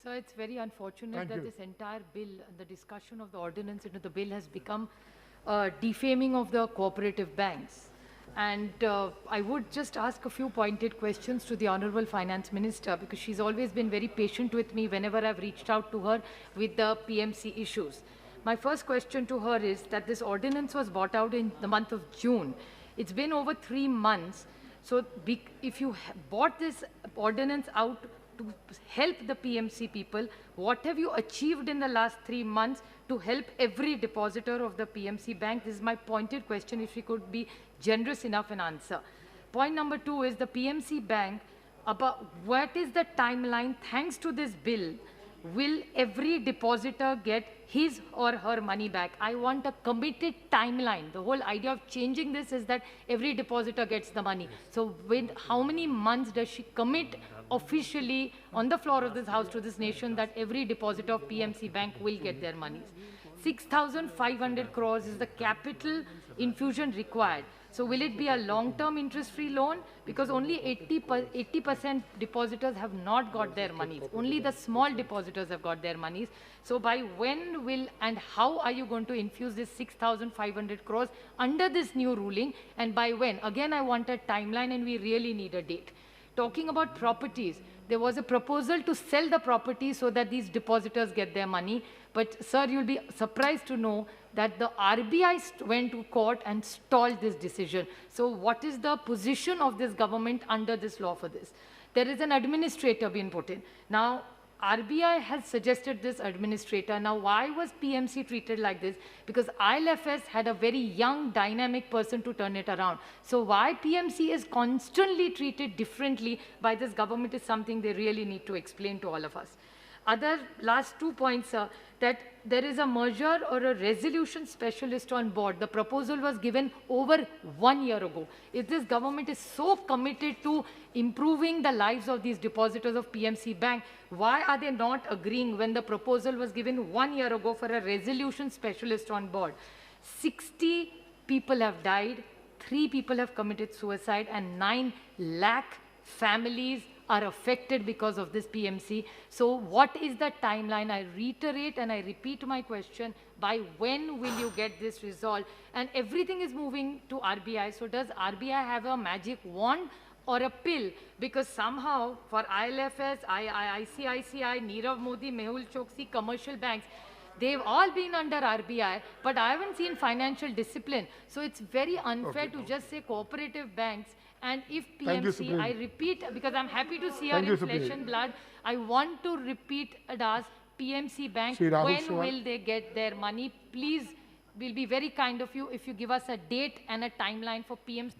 So it's very unfortunate Thank that you. this entire bill, the discussion of the ordinance into the bill has become defaming of the cooperative banks. And I would just ask a few pointed questions to the Honorable Finance Minister because she's always been very patient with me whenever I've reached out to her with the PMC issues. My first question to her is that this ordinance was brought out in the month of June. It's been over 3 months. So if you bought this ordinance out to help the PMC people, what have you achieved in the last 3 months to help every depositor of the PMC bank? This is my pointed question, if you could be generous enough in answer. Point number two is the PMC bank, about what is the timeline thanks to this bill? Will every depositor get his or her money back? I want a committed timeline. The whole idea of changing this is that every depositor gets the money. So with how many months does she commit officially on the floor of this house to this nation that every depositor of PMC bank will get their monies? 6,500 crores is the capital infusion required. So will it be a long-term interest-free loan? Because only 80% depositors have not got their monies. Only the small depositors have got their monies. So by when will and how are you going to infuse this 6,500 crores under this new ruling? And by when? Again, I want a timeline and we really need a date. Talking about properties, there was a proposal to sell the property so that these depositors get their money. But, sir, you'll be surprised to know that the RBI went to court and stalled this decision. So what is the position of this government under this law for this? There is an administrator being put in. Now, RBI has suggested this administrator. Now, why was PMC treated like this? Because ILFS had a very young, dynamic person to turn it around. So why PMC is constantly treated differently by this government is something they really need to explain to all of us. Other last 2 points are that there is a merger or a resolution specialist on board. The proposal was given over 1 year ago. If this government is so committed to improving the lives of these depositors of PMC Bank, why are they not agreeing when the proposal was given 1 year ago for a resolution specialist on board? 60 people have died, 3 people have committed suicide, and 9 lakh families are affected because of this PMC. So what is the timeline? I reiterate and I repeat my question, by when will you get this resolved? And everything is moving to RBI. So does RBI have a magic wand or a pill? Because somehow for ILFS, ICICI, Nirav Modi, Mehul Choksi, commercial banks, they've all been under RBI, but I haven't seen financial discipline. So it's very unfair to just say cooperative banks. And if PMC, I repeat, because I'm happy to see her in flesh and blood, I want to repeat and ask PMC Bank, when will they get their money? Please, will be very kind of you if you give us a date and a timeline for PMC.